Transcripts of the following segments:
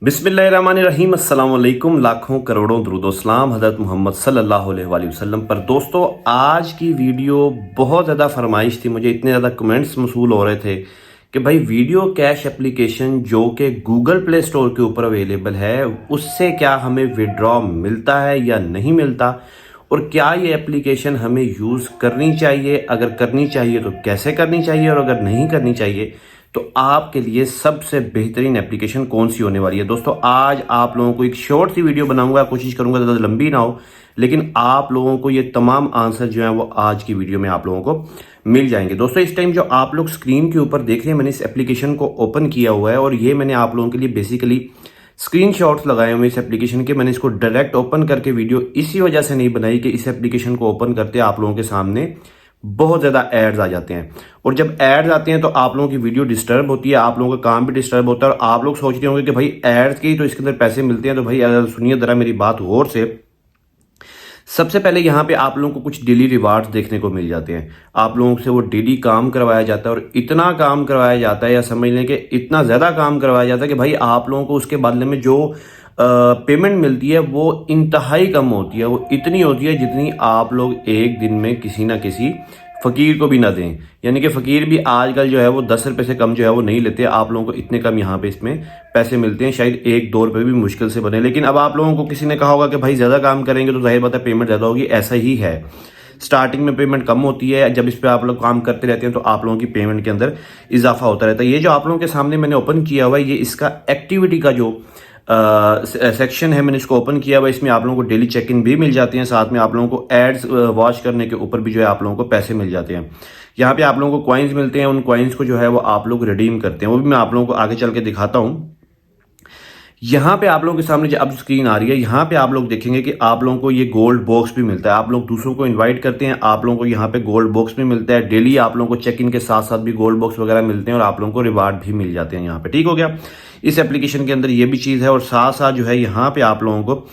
बिस्मिल्लाहिर्रहमानिर्रहीम अस्सलाम वालेकुम। लाखों करोड़ों दुरूद व सलाम हज़रत मोहम्मद सल्लल्लाहु अलैहि वसल्लम पर। दोस्तों, आज की वीडियो बहुत ज़्यादा फरमाइश थी, मुझे इतने ज़्यादा कमेंट्स मसूल हो रहे थे कि भाई वीडियो कैश एप्लीकेशन जो कि गूगल प्ले स्टोर के ऊपर अवेलेबल है, उससे क्या हमें विड्रॉ मिलता है या नहीं मिलता, और क्या ये एप्लीकेशन हमें यूज़ करनी चाहिए, अगर करनी चाहिए तो कैसे करनी चाहिए, और अगर नहीं करनी चाहिए तो आपके लिए सबसे बेहतरीन एप्लीकेशन कौन सी होने वाली है। दोस्तों, आज आप लोगों को एक शॉर्ट सी वीडियो बनाऊंगा, कोशिश करूंगा ज़्यादा लंबी ना हो, लेकिन आप लोगों को ये तमाम आंसर जो है वो आज की वीडियो में आप लोगों को मिल जाएंगे। दोस्तों, इस टाइम जो आप लोग स्क्रीन के ऊपर देख रहे हैं, मैंने इस एप्लीकेशन को ओपन किया हुआ है और ये मैंने आप लोगों के लिए बेसिकली स्क्रीनशॉट्स लगाए हुए इस एप्लीकेशन के। मैंने इसको डायरेक्ट ओपन करके वीडियो इसी वजह से नहीं बनाई कि इस एप्लीकेशन को ओपन करते आप लोगों के सामने बहुत ज़्यादा एड्स आ जाते हैं, और जब एड्स आते हैं तो आप लोगों की वीडियो डिस्टर्ब होती है, आप लोगों का काम भी डिस्टर्ब होता है, और आप लोग सोच रहे होंगे कि भाई एड्स के ही तो इसके अंदर पैसे मिलते हैं। तो भाई अगर सुनिए ज़रा मेरी बात गौर से। सबसे पहले यहाँ पे आप लोगों को कुछ डेली रिवार्ड्स देखने को मिल जाते हैं। आप लोगों से वो डेली काम करवाया जाता है, और इतना काम करवाया जाता है, या समझ लें कि इतना ज़्यादा काम करवाया जाता है कि भाई आप लोगों को उसके बदले में जो पेमेंट मिलती है वो इंतहाई कम होती है। वो इतनी होती है जितनी आप लोग एक दिन में किसी ना किसी फ़कीर को भी ना दें। यानी कि फ़कीर भी आजकल जो है वो 10 रुपये से कम जो है वो नहीं लेते। आप लोगों को इतने कम यहाँ पे इसमें पैसे मिलते हैं, शायद 1-2 रुपये भी मुश्किल से बने। लेकिन अब आप लोगों को किसी ने कहा होगा कि भाई ज़्यादा काम करेंगे तो जाहिर बात है पेमेंट ज़्यादा होगी। ऐसा ही है, स्टार्टिंग में पेमेंट कम होती है, जब इस पर आप लोग काम करते रहते हैं तो आप लोगों की पेमेंट के अंदर इजाफा होता रहता है। ये जो आप लोगों के सामने मैंने ओपन किया हुआ है, ये इसका एक्टिविटी का जो सेक्शन है, मैंने इसको ओपन किया हुआ है। इसमें आप लोगों को डेली चेक इन भी मिल जाती हैं, साथ में आप लोगों को एड्स वॉच करने के ऊपर भी जो है आप लोगों को पैसे मिल जाते हैं। यहाँ पे आप लोगों को कॉइन्स मिलते हैं, उन कॉइन्स को जो है वो आप लोग रिडीम करते हैं, वो भी मैं आप लोगों को आगे चल के दिखाता हूँ। यहाँ पे आप लोगों के सामने जो अब स्क्रीन आ रही है, यहाँ पे आप लोग देखेंगे कि आप लोगों को ये गोल्ड बॉक्स भी मिलता है। आप लोग दूसरों को इनवाइट करते हैं, आप लोगों को यहाँ पे गोल्ड बॉक्स भी मिलता है। डेली आप लोगों को चेक इन के साथ साथ भी गोल्ड बॉक्स वगैरह मिलते हैं, और आप लोगों को रिवार्ड भी मिल जाते हैं यहाँ पे। ठीक हो गया, इस एप्लीकेशन के अंदर ये भी चीज़ है, और साथ साथ जो है यहाँ पे आप लोगों को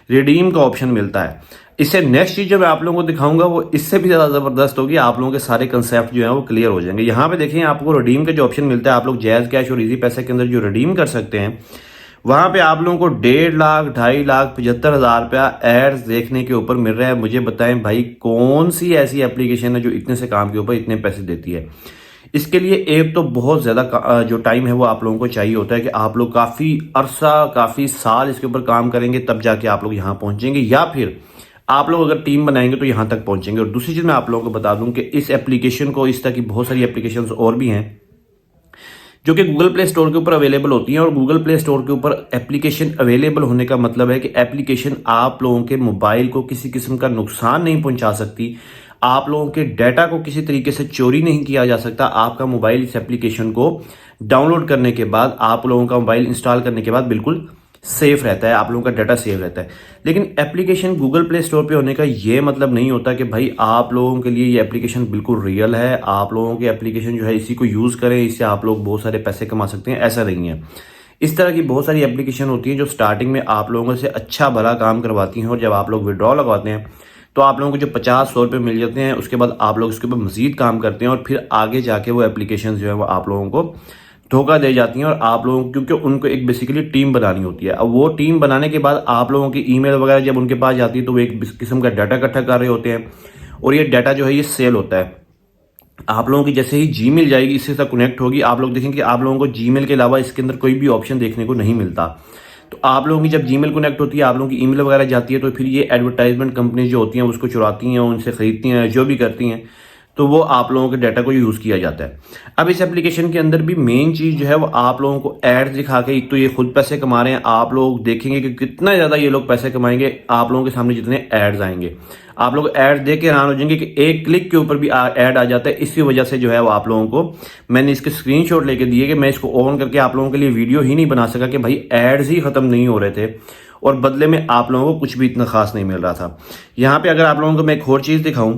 रिडीम का ऑप्शन मिलता है। इससे नेक्स्ट चीज जो मैं आप लोगों को दिखाऊंगा वो इससे भी ज्यादा जबरदस्त होगी। आप लोगों के सारे कंसेप्ट जो है वो क्लियर हो जाएंगे। यहाँ पे देखिए, आपको रिडीम का जो ऑप्शन मिलता है, आप लोग जैज कैश और इजी पैसे के अंदर जो रिडीम कर सकते हैं, वहां पे आप लोगों को 1.5 लाख 2.5 लाख 75,000 रुपया एड्स देखने के ऊपर मिल रहा है। मुझे बताएं भाई, कौन सी ऐसी एप्लीकेशन है जो इतने से काम के ऊपर इतने पैसे देती है। इसके लिए एक तो बहुत ज़्यादा जो टाइम है वो आप लोगों को चाहिए होता है, कि आप लोग काफ़ी अरसा काफ़ी साल इसके ऊपर काम करेंगे, तब जाके आप लोग यहाँ पहुँचेंगे, या फिर आप लोग अगर टीम बनाएंगे तो यहाँ तक पहुँचेंगे। और दूसरी चीज़ मैं आप लोगों को बता दूं कि इस एप्लीकेशन को, इस तरह की बहुत सारी एप्लीकेशंस और भी हैं जो कि गूगल प्ले स्टोर के ऊपर अवेलेबल होती हैं। और गूगल प्ले स्टोर के ऊपर एप्लीकेशन अवेलेबल होने का मतलब है कि एप्लीकेशन आप लोगों के मोबाइल को किसी किस्म का नुकसान नहीं पहुंचा सकती, आप लोगों के डाटा को किसी तरीके से चोरी नहीं किया जा सकता। आपका मोबाइल इस एप्लीकेशन को डाउनलोड करने के बाद, आप लोगों का मोबाइल इंस्टॉल करने के बाद बिल्कुल सेफ रहता है, आप लोगों का डाटा सेफ रहता है। लेकिन एप्लीकेशन गूगल प्ले स्टोर पे होने का ये मतलब नहीं होता कि भाई आप लोगों के लिए ये एप्लीकेशन बिल्कुल रियल है, आप लोगों की एप्लीकेशन जो है इसी को यूज़ करें, इससे आप लोग बहुत सारे पैसे कमा सकते हैं। ऐसा नहीं है। इस तरह की बहुत सारी एप्लीकेशन होती है जो स्टार्टिंग में आप लोगों से अच्छा भला काम करवाती हैं, और जब आप लोग विड्रॉ लगवाते हैं तो आप लोगों को जो 50-100 रुपये मिल जाते हैं, उसके बाद आप लोग उसके ऊपर मजीद काम करते हैं, और फिर आगे जाके वो एप्लीकेशन जो है वो आप लोगों को धोखा दे जाती हैं। और आप लोगों को, क्योंकि उनको एक बेसिकली टीम बनानी होती है, अब वो टीम बनाने के बाद आप लोगों की ईमेल वगैरह जब उनके पास जाती है तो वो एक किस्म का डाटा इकट्ठा कर रहे होते हैं, और ये डाटा जो है ये सेल होता है। आप लोगों की जैसे ही जीमेल जाएगी, इससे साथ कनेक्ट होगी, आप लोग देखेंगे कि आप लोगों को जीमेल के अलावा इसके अंदर कोई भी ऑप्शन देखने को नहीं मिलता। तो आप लोगों की जब जीमेल कनेक्ट होती है, आप लोगों की ईमेल वगैरह जाती है, तो फिर ये एडवर्टाइजमेंट कंपनी जो होती हैं उसको चुराती हैं, उनसे खरीदती हैं, जो भी करती हैं, तो वो आप लोगों के डाटा को यूज़ किया जाता है। अब इस एप्लीकेशन के अंदर भी मेन चीज़ जो है वो आप लोगों को एड्स दिखा के, एक तो ये खुद पैसे कमा रहे हैं, आप लोग देखेंगे कि कितना ज़्यादा ये लोग पैसे कमाएंगे आप लोगों के सामने जितने एड्स आएंगे। आप लोग एड्स देख के हैरान हो जाएंगे कि एक क्लिक के ऊपर भी ऐड आ जाता है। इसी वजह से जो है वो आप लोगों को मैंने इसके स्क्रीनशॉट लेके दिए कि मैं इसको ऑन करके आप लोगों के लिए वीडियो ही नहीं बना सका कि भाई एड्स ही खत्म नहीं हो रहे थे, और बदले में आप लोगों को कुछ भी इतना खास नहीं मिल रहा था। यहाँ पे अगर आप लोगों को मैं एक और चीज़ दिखाऊं,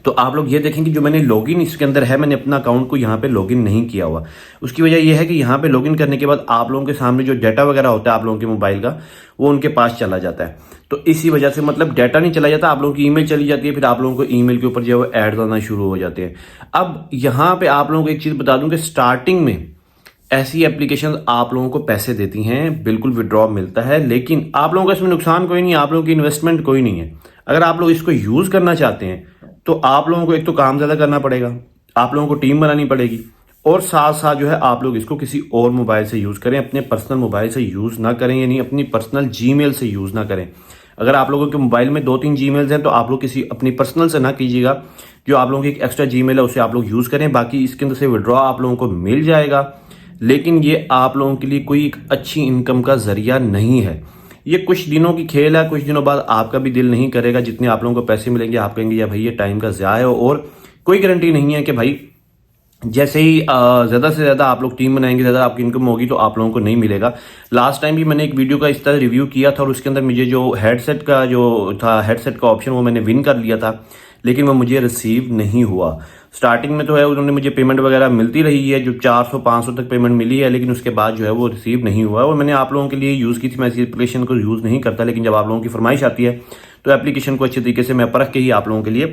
तो आप लोग ये देखेंगे जो मैंने लॉगिन इसके अंदर है, मैंने अपना अकाउंट को यहाँ पे लॉगिन नहीं किया हुआ। उसकी वजह यह है कि यहाँ पे लॉगिन करने के बाद आप लोगों के सामने जो डाटा वगैरह होता है आप लोगों के मोबाइल का, वो उनके पास चला जाता है। तो इसी वजह से मतलब डाटा नहीं चला जाता, आप लोगों की ईमेल चली जाती है, फिर आप लोगों को ईमेल के ऊपर जो है एड्स आना शुरू हो जाते हैं। अब यहाँ पे आप लोगों को एक चीज़ बता दूं कि स्टार्टिंग में ऐसी एप्लीकेशन आप लोगों को पैसे देती हैं, बिल्कुल विड्रॉ मिलता है, लेकिन आप लोगों का इसमें नुकसान कोई नहीं है, आप लोगों की इन्वेस्टमेंट कोई नहीं है। अगर आप लोग इसको यूज करना चाहते हैं तो आप लोगों को एक तो काम ज्यादा करना पड़ेगा, आप लोगों को टीम बनानी पड़ेगी, और साथ साथ जो है आप लोग इसको किसी और मोबाइल से यूज करें, अपने पर्सनल मोबाइल से यूज ना करें, यानी अपनी पर्सनल जीमेल से यूज ना करें। अगर आप लोगों के मोबाइल में 2-3 जीमेल्स हैं तो आप लोग किसी अपनी पर्सनल से ना कीजिएगा, जो आप लोगों की एक एक्स्ट्रा जीमेल है उसे आप लोग यूज करें। बाकी इसके अंदर से विड्रॉ आप लोगों को मिल जाएगा, लेकिन ये आप लोगों के लिए कोई एक अच्छी इनकम का जरिया नहीं है। ये कुछ दिनों की खेल है, कुछ दिनों बाद आपका भी दिल नहीं करेगा, जितने आप लोगों को पैसे मिलेंगे आप कहेंगे या भाई ये टाइम का ज़ाया है, और कोई गारंटी नहीं है कि भाई जैसे ही ज़्यादा से ज़्यादा आप लोग टीम बनाएंगे, ज़्यादा आपकी इनकम होगी तो आप लोगों को नहीं मिलेगा। लास्ट टाइम भी मैंने एक वीडियो का इस तरह रिव्यू किया था और उसके अंदर मुझे जो हेडसेट का जो था, हेडसेट का ऑप्शन वो मैंने विन कर लिया था, लेकिन वो मुझे रिसीव नहीं हुआ। स्टार्टिंग में तो है उन्होंने मुझे पेमेंट वगैरह मिलती रही है, जो 400-500 तक पेमेंट मिली है, लेकिन उसके बाद जो है वो रिसीव नहीं हुआ। और मैंने आप लोगों के लिए यूज़ की थी, मैं इस एप्लीकेशन को यूज़ नहीं करता, लेकिन जब आप लोगों की फरमाइश आती है तो एप्लीकेशन को अच्छे तरीके से मैं परख के ही आप लोगों के लिए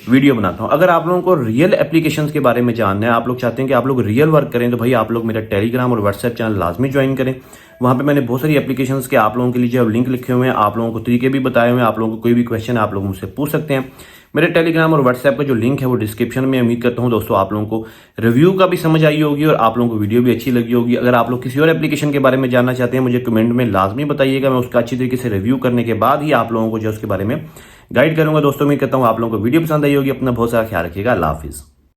वीडियो बनाता हूं। अगर आप लोगों को रियल एप्लीकेशंस के बारे में जानना है, आप लोग चाहते हैं कि आप लोग रियल वर्क करें, तो भाई आप लोग मेरा टेलीग्राम और व्हाट्सएप चैनल लाजमी ज्वाइन करें। वहां पे मैंने बहुत सारी एप्लीकेशंस के आप लोगों के लिए जो लिंक लिखे हुए हैं, आप लोगों को तरीके भी बताए हुए हैं, आप लोगों को कोई भी क्वेश्चन आप लोग मुझसे पूछ सकते हैं। मेरे टेलीग्राम और व्हाट्सएप का जो लिंक है वो डिस्क्रिप्शन में। उम्मीद करता हूं दोस्तों आप लोगों को रिव्यू का भी समझ आई होगी और आप लोगों को वीडियो भी अच्छी लगी होगी। अगर आप लोग किसी और एप्लीकेशन के बारे में जानना चाहते हैं, मुझे कमेंट में लाजमी बताइएगा, मैं उसका अच्छी तरीके से रिव्यू करने के बाद ही आप लोगों को जो उसके बारे में गाइड करूंगा। दोस्तों उम्मीद करता हूं आप लोगों को वीडियो पसंद आई होगी। अपना बहुत सारा ख्याल रखिएगा। अल्लाह हाफिज़।